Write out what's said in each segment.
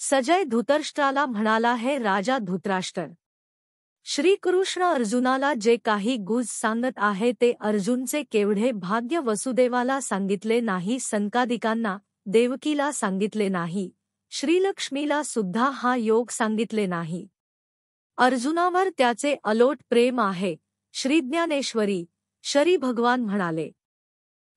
सजय धृतराष्ट्राला म्हणाला, हे राजा धृतराष्ट्र, श्रीकृष्ण अर्जुनाला जे काही गुज सांगत आहे ते अर्जुनचे केवढे भाग्य वसुदेवाला सांगितले नाही, सनकादिकांना, देवकीला सांगितले नाही, श्रीलक्ष्मीला सुद्धा हा योग सांगितले नाही. अर्जुनावर त्याचे अलोट प्रेम आहे. श्रीज्ञानेश्वरी शरी भगवान म्हणाले,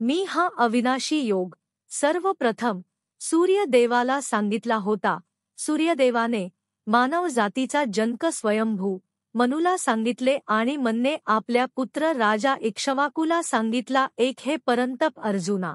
मी हा अविनाशी योग सर्वप्रथम सूर्यदेवाला सांगितला होता. सूर्यदेवाने मानव जातीचा जनक स्वयंभू मनुला सांगितले आणि मनने आपल्या पुत्र राजा इक्ष्वाकुला सांगितला. एक हे परंतप अर्जुना.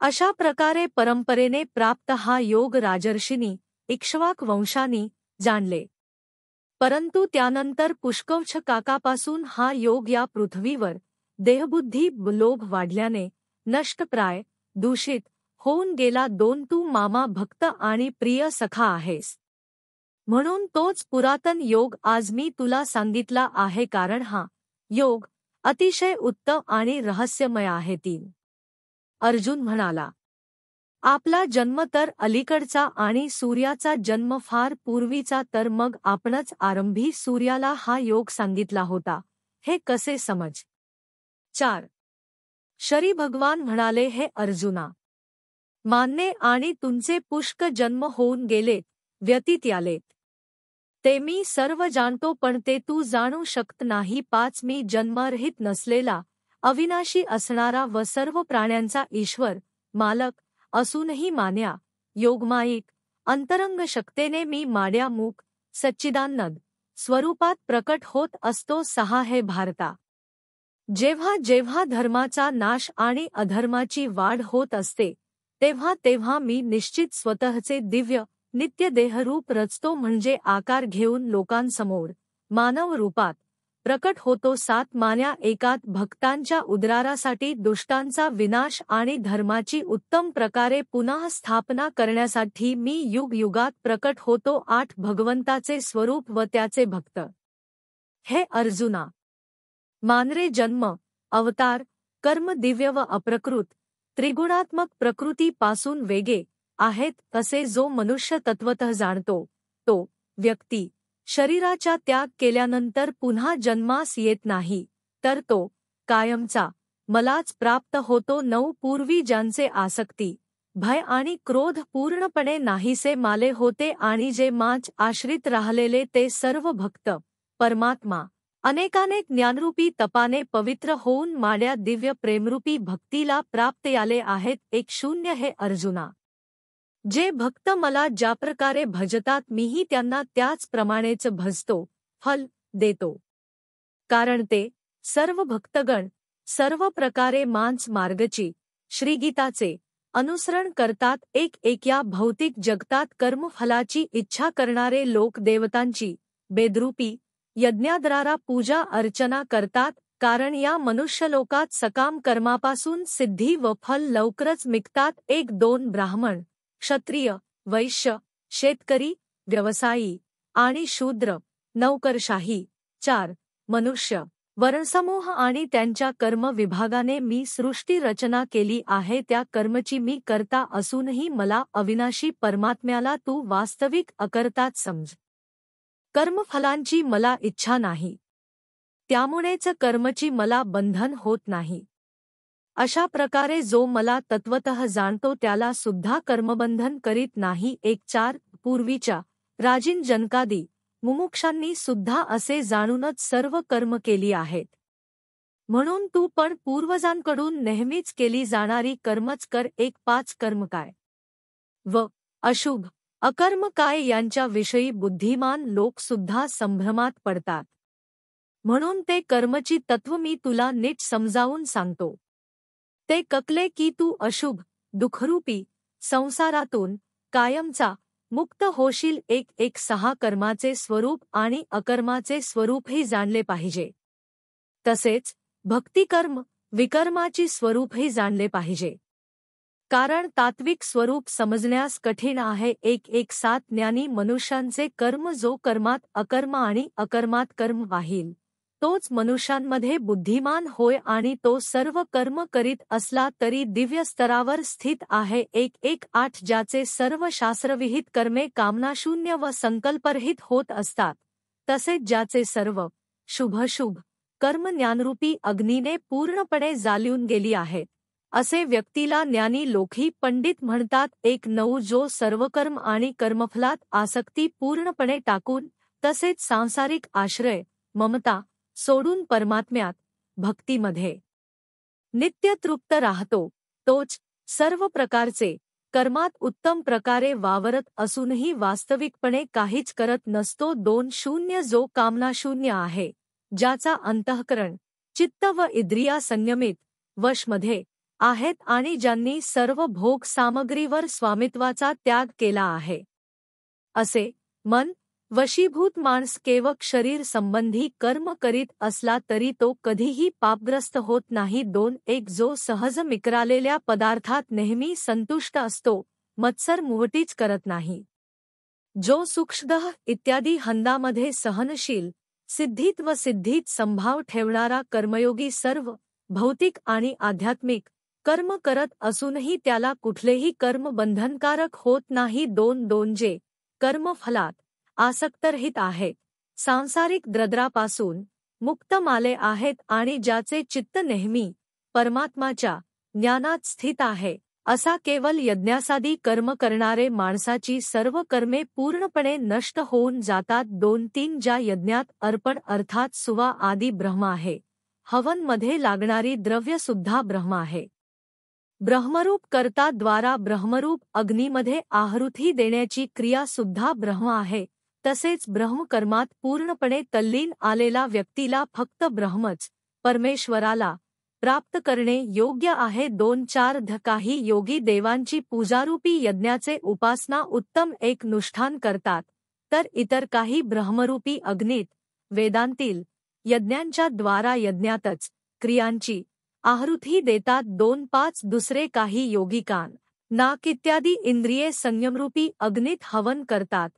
अशा प्रकारे परंपरेने प्राप्त हा योग राजर्षींनी इक्ष्वाक वंशांनी जाणले. परंतु त्यानंतर पुष्कवछ काकापासून हा योग या पृथ्वीवर देहबुद्धी लोभ वाढल्याने नष्टप्राय दूषित होऊन गेला. दोन तू मामा भक्त आणि प्रिय सखा आहेस, म्हणून तोच पुरातन योग आज मी तुला सांगितला आहे, कारण हा योग अतिशय उत्तम आणि रहस्यमय आहे. 3 अर्जुन म्हणाला, आपला जन्म तर अलीकडचा आणि सूर्याचा जन्म फार पूर्वीचा, तर मग आपणच आरंभी सूर्याला हा योग सांगितला होता, हे कसे समज? 4 शरी भगवान म्हणाले, हे अर्जुना, मान्य आणि तुमचे पुष्क जन्म होऊन गेलेत, व्यतीत आलेत, ते मी सर्व जाणतो, पण ते तू जाणू शकत नाही. 5 मी जन्मरहित नसलेला, अविनाशी असणारा व सर्व प्राण्यांचा ईश्वर मालक असूनही मान्या योगमायिक अंतरंग शक्तीने मी माड्या मुख सच्चिदानंद स्वरूपात प्रकट होत असतो. 6 हे भारता, जेव्हा जेव्हा धर्माचा नाश आणि अधर्माची वाढ होत असते, तेव्हा तेव्हा मी निश्चित स्वतःचे दिव्य नित्य देहरूप रचतो, म्हणजे आकार घेऊन लोकांसमोर मानव रूपात प्रकट होतो. 7 मान्या एकात भक्तांच्या उद्धारासाठी, दुष्टांचा विनाश आणि धर्माची उत्तम प्रकारे पुन्हा स्थापना करण्यासाठी मी युगयुगात प्रकट होतो. 8 भगवंताचे स्वरूप व त्याचे भक्त. हे अर्जुना, मानरे जन्म अवतार कर्म दिव्य व अप्रकृत त्रिगुणात्मक प्रकृतीपासून वेगळे आहेत, तसे जो मनुष्य तत्वतः जाणतो, तो व्यक्ती शरीराचा त्याग केल्यानंतर पुन्हा जन्मास येत नाही, तर तो कायमचा मलाच प्राप्त होतो. 9 पूर्वी ज्यांचे आसक्ती भय आणि क्रोध पूर्णपणे नाहीसे माले होते आणि जे माझ आश्रित राहिलेले ते सर्व भक्त परमात्मा अनेकानेक ज्ञानरूपी तपाने पवित्र होऊन माड्या दिव्य प्रेमरूपी भक्तीला प्राप्त आले आहेत. 10 हे अर्जुना, जे भक्त मला ज्या प्रकारे भजतात, मीही त्यांना त्याच प्रमाणेच भजतो, फल देतो, कारण ते सर्व भक्तगण सर्व प्रकारे मांस मार्गची श्रीगीताचे अनुसरण करतात. 1 या भौतिक जगतात कर्मफलाची इच्छा करणारे लोक देवतांची बेदरूपी यज्ञाद्वारा पूजा अर्चना करतात, कारण या मनुष्यलोकात सकाम कर्मापासून सिद्धी व फल लवकरच मिळतात. 1-2 ब्राह्मण क्षत्रिय वैश्य शेतकरी व्यवसायी आणि शूद्र नौकरशाही. 4 मनुष्य वर्णसमूह आणि त्यांच्या कर्म विभागाने मी सृष्टी रचना केली आहे. त्या कर्मची मी करता असूनही मला अविनाशी परमात्म्याला तू वास्तविक अकर्ताच समज. कर्मफलांची मला इच्छा नाही, त्यामुळेच कर्मची मला बंधन होत नाही. अशा प्रकारे जो मला तत्वतः जाणतो त्याला सुद्धा कर्मबंधन करीत नाही. 1-4 पूर्वीच्या राजीन जनकादी मुमुक्षांनी सुद्धा असे जाणूनच सर्व कर्म केली आहेत, म्हणून तू पण पूर्वजांकडून नेहमीच केली जाणारी कर्मच कर. 1-5 कर्म काय व अशुभ अकर्म काय यांच्या विषयी बुद्धिमान लोक सुद्धा संभ्रमात पडतात, म्हणून ते कर्मची तत्व मी तुला नीट समजावून सांगतो. ते कळले की तू अशुभ दुःखरूपी संसारातून कायमचा मुक्त होशील. 1-6 कर्माचे स्वरूप आणि अकर्माचे स्वरूपही जाणले पाहिजे, तसेच भक्तिकर्म विकर्माची स्वरूपही जाणले पाहिजे, कारण तात्विक स्वरूप समजण्यास कठीण आहे. 1-7 ज्ञानी मनुष्यांचे कर्म जो कर्मात अकर्म आणि अकर्मात कर्म वाहील, तोच मनुष्यांमध्ये बुद्धिमान होय आणि तो सर्व कर्म करीत असला तरी दिव्य स्तरावर स्थित आहे. 1:8 ज्याचे सर्व शास्त्रविहित कर्मे कामनाशून्य व संकल्परहित होत असतात, तसेच ज्याचे सर्व शुभ कर्म ज्ञानरूपी अग्नीने पूर्णपणे जाळून गेली आहेत, असे व्यक्तीला ज्ञानी लोकी पंडित म्हणतात. 1:9 जो सर्व कर्म आणि कर्मफलात आसक्ती पूर्णपणे टाकून तसेच सांसारिक आश्रय ममता सोडून परमात्म्यात भक्तीमध्ये नित्य तृप्त राहतो, तोच सर्व प्रकारचे कर्मात उत्तम प्रकारे वावरत असूनही वास्तविकपणे काहीच करत नसतो. 2:0 जो कामनाशून्य आहे, ज्याचा अंतःकरण चित्त व इंद्रिया संयमित वशमध्ये आहेत आणि ज्यांनी सर्व भोग सामग्रीवर स्वामित्वाचा त्याग केला आहे, असे मन वशीभूत माणस केवळ शरीर संबंधी कर्म करीत असला तरी तो कधीही पापग्रस्त होत नाही. 2:1 जो सहज मिक्रालेल्या पदार्थात नेहमी संतुष्ट असतो, मत्सर मुवटीच करत नाही. जो सूक्ष्मदह इत्यादी हंदामध्ये सहनशील, सिद्धीत व सिद्धीत संभाव ठेवणारा कर्मयोगी सर्व भौतिक आणि आध्यात्मिक कर्म करत असूनही त्याला कुठलेही कर्म बंधनकारक होत नाही. 2:2 जे कर्मफलात आसक्तरहित आहेत, सांसारिक द्रद्रापासून मुक्त माले आहेत आणि ज्याचे चित्त नेहमी परमात्माच्या ज्ञानात स्थित आहे, असा केवळ यज्ञासादी कर्म करणारे माणसाची सर्व कर्मे पूर्णपणे नष्ट होऊन जातात. 2:3 ज्या यज्ञात अर्पण अर्थात सुवा आदी ब्रह्म आहे, हवनमध्ये लागणारी द्रव्य सुद्धा ब्रह्म आहे. ब्रह्मरूप कर्ता द्वारा ब्रह्मरूप अग्नीमध्ये आहुती देण्याची क्रिया सुद्धा ब्रह्म आहे. तसेच ब्रह्मकर्मात पूर्णपणे तल्लीन आलेला व्यक्तीला फक्त ब्रह्मच परमेश्वराला प्राप्त करणे योग्य आहे. 2:4 काही योगी देवांची पूजारूपी यज्ञाचे उपासना उत्तम एक अनुष्ठान करतात, तर इतर काही ब्रह्मरूपी अग्नीत वेदांतील यज्ञांच्या द्वारा यज्ञातच क्रियांची आहुती देतात. 2:5 दुसरे काही योगी कान नाक इत्यादी इंद्रिये संयमरूपी अग्नीत हवन करतात,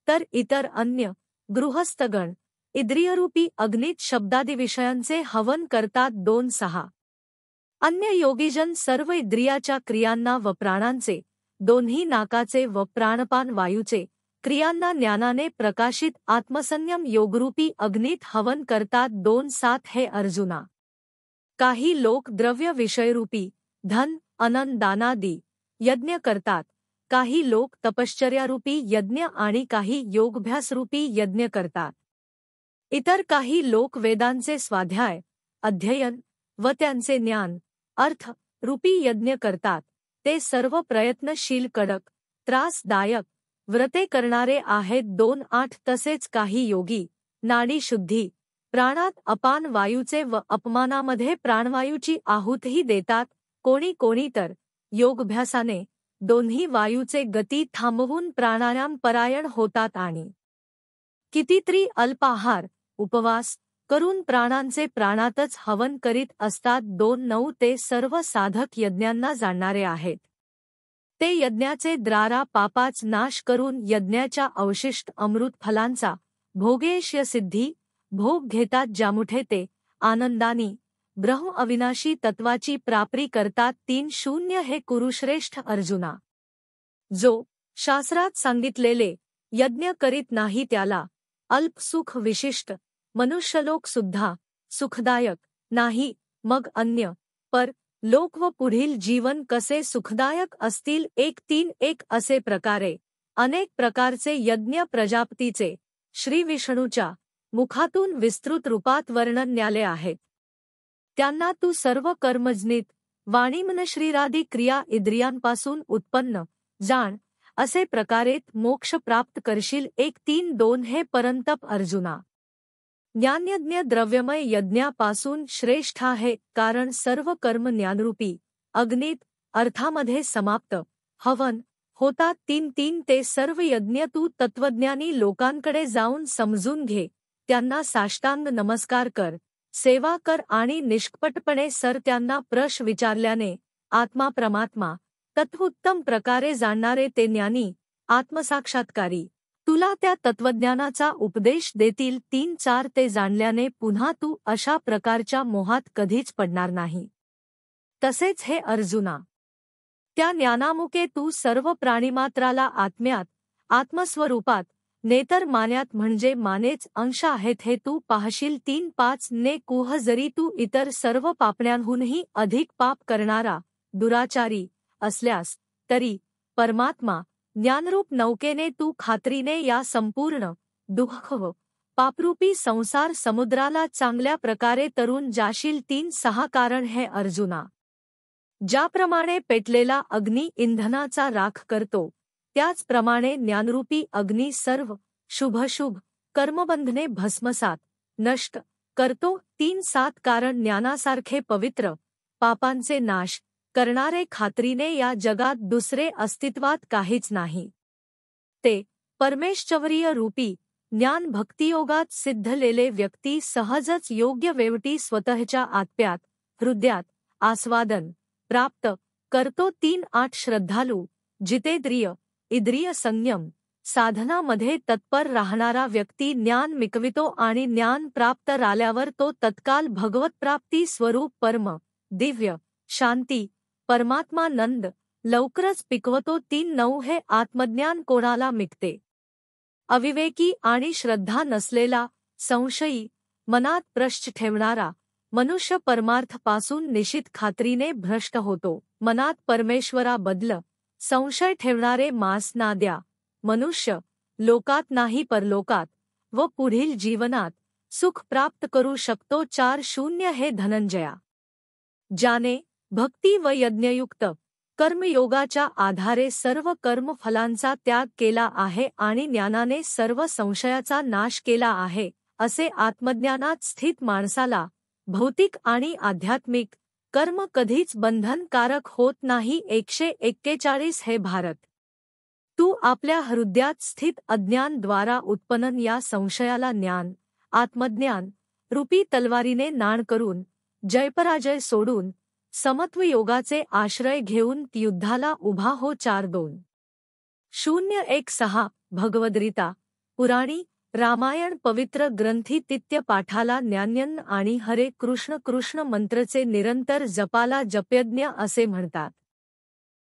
तर इतर अन्य गृहस्थगण इंद्रियरूपी अग्नीत शब्दादी विषयांचे हवन करतात. 2:6 अन्य योगीजन सर्व इंद्रियाच्या क्रियांना व प्राणांचे, दोन्ही नाकाचे व प्राणपान वायूचे क्रियांना ज्ञानाने प्रकाशित आत्मसंयम योगरूपी अग्नीत हवन करतात. 2:7 हे अर्जुना, काही लोक द्रव्य विषयरूपी धन अनन दानादी यज्ञ करतात, काही लोक तपश्चर्यारूपी यज्ञ आणि काही योगभ्यासरूपी यज्ञ करतात. इतर काही लोक वेदांचे स्वाध्याय अध्ययन व त्यांचे ज्ञान अर्थ रूपी यज्ञ करतात. ते सर्व प्रयत्नशील कडक त्रासदायक व्रते करणारे आहेत. 2:8 तसेच काही योगी नाडी शुद्धी प्राणात अपान वायूचे व अपमानामध्ये प्राणवायूची आहुती देतात. कोणी तर योगभ्यासाने दोन्ही वायूचे गती थांबवून प्राणायाम परायण होतात आणि कितीतरी अल्पाहार उपवास करून प्राणांचे प्राणातच हवन करीत असतात. 2:9 ते सर्व साधक यज्ञांना जाणणारे आहेत. ते यज्ञाचे द्रारा पापाच नाश करून यज्ञाच्या अवशिष्ट अमृत फलांचा भोगेश्य सिद्धी भोग घेतात, ज्यामुळे ते आनंदानी ब्रह्म अविनाशी तत्वाची प्राप्ती करतात. 3:0 हे कुरुश्रेष्ठ अर्जुना, जो शास्त्रात सांगितलेले यज्ञ करीत नाही त्याला अल्पसुख विशिष्ट मनुष्यलोक सुद्धा सुखदायक नाही, मग अन्य पर लोक व पुढील जीवन कसे सुखदायक असतील. 1:3 असे प्रकारे अनेक प्रकारचे यज्ञ प्रजापतीचे श्री विष्णूच्या मुखातून विस्तृत रूपात वर्णन्याले आहेत. त्यांना तू सर्व कर्मजनित वाणीमन शरीरादी क्रिया इंद्रियांपासून उत्पन्न जाण, असे प्रकारे मोक्ष प्राप्त करशील. 1:3 हे परंतप अर्जुना, ज्ञानयज्ञ द्रव्यमय यज्ञापासून श्रेष्ठ आहे, कारण सर्व कर्म ज्ञानरूपी अग्नीत अर्थामध्ये समाप्त हवन होतात. 3:3 ते सर्व यज्ञ तू तत्वज्ञानी लोकांकडे जाऊन समजून घे, त्यांना साष्टांग नमस्कार कर, सेवा कर आणि निष्कपटपणे सर त्यांना प्रश्न विचारल्याने आत्मा परमात्मा तत्वोत्तम प्रकारे जाणणारे ते ज्ञानी आत्मसाक्षात्कारी तुला त्या तत्वज्ञानाचा उपदेश देतील 3-4 ते जाणल्याने पुन्हा तू अशा प्रकारच्या मोहात कधीच पडणार नाही. तसेच हे अर्जुना, त्या ज्ञानामुके तू सर्व प्राणिमात्राला आत्म्यात, आत्मस्वरूपात, नेतर मान्यात म्हणजे मानेच अंश आहेत हे तू पाहशील. 3-5 ने कुह जरी तू इतर सर्व पापण्यांहूनही अधिक पाप करणारा दुराचारी असल्यास तरी परमात्मा ज्ञानरूप नौकेने तू खात्रीने या संपूर्ण दुःख पापरूपी संसार समुद्राला चांगल्या प्रकारे तरून जाशील. 3-6 कारण हे अर्जुना, ज्याप्रमाणे पेटलेला अग्नी इंधनाचा राख करतो त्याचप्रमाणे ज्ञानरूपी अग्नी सर्व शुभाशुभ कर्मबंधने भस्मसात नष्ट करतो. 3-7 कारण ज्ञानासारखे पवित्र पापांचे नाश करणारे खात्रीने या जगात दुसरे अस्तित्वात काहीच नाही. ते परमेश्वरीय रूपी ज्ञान भक्तियोगात सिद्धलेले व्यक्ती सहजच योग्य वेवटी स्वतःच्या आत्म्यात हृदयात आस्वादन प्राप्त करतो. 3-8 श्रद्धालू जितेंद्रिय इंद्रिय संयम साधनामध्ये तत्पर राहणारा व्यक्ती ज्ञान मिकवितो आणि ज्ञान प्राप्त झाल्यावर तो तत्काल भगवतप्राप्ती स्वरूप परम दिव्य शांती परमात्मानंद लवकरच पिकवतो. 3-9 हे आत्मज्ञान कोणाला मिळते? अविवेकी आणि श्रद्धा नसलेला, संशयी, मनात प्रश्न ठेवणारा मनुष्य परमार्थपासून निश्चित खात्रीने भ्रष्ट होतो. मनात परमेश्वराबद्दल संशय ठेवणारे मास ना द्या मनुष्य लोकात नाही परलोकात व पुढील जीवनात सुख प्राप्त करू शकतो. 4-0 हे धनंजया, ज्याने भक्ती व यज्ञयुक्त कर्मयोगाच्या आधारे सर्व कर्मफलांचा त्याग केला आहे आणि ज्ञानाने सर्व संशयाचा नाश केला आहे, असे आत्मज्ञानात स्थित माणसाला भौतिक आणि आध्यात्मिक कर्म कधीच बंधनकारक होत नाही. 141 हे भारत, तू आपल्या हृदयात स्थित अज्ञान द्वारा उत्पन्न या संशयाला ज्ञान आत्मज्ञान रूपी तलवारीने नाण करून जयपराजय सोडून समत्व योगाचे आश्रय घेऊन युद्धाला उभा हो. 4-2-0-1-6 भगवद्गीता पुराणी रामायण पवित्र ग्रंथी तित्य पाठाला ज्ञानयज्ञ आणि हरे कृष्ण कृष्ण मंत्रचे निरंतर जपाला जपयज्ञ असे म्हणतात.